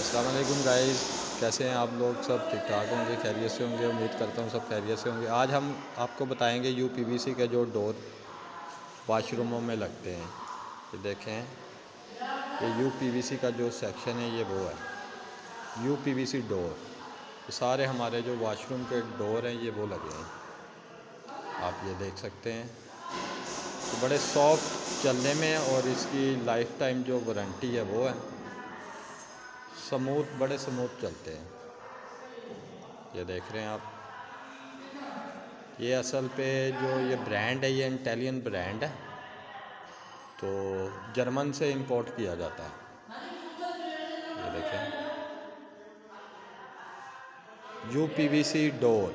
अस्सलाम वालेकुम गाइस, कैसे हैं आप लोग? सब ठीक ठाक होंगे, खैरियत से होंगे। उम्मीद करता हूँ सब खैरियत से होंगे। आज हम आपको बताएंगे यूपीवीसी के जो डोर वाशरूमों में लगते हैं। ये देखें, ये यूपीवीसी का जो सेक्शन है ये वो है यूपीवीसी डोर। ये सारे हमारे जो वाशरूम के डोर हैं ये वो लगे हैं, आप ये देख सकते हैं। तो बड़े सॉफ्ट चलने में और इसकी लाइफ टाइम जो वारंटी है वो है। स्मूथ, बड़े स्मूथ चलते हैं। ये देख रहे हैं आप, ये असल पे जो ये ब्रांड है ये इटालियन ब्रांड है, तो जर्मन से इंपोर्ट किया जाता है। ये देखें, यूपीवीसी डोर।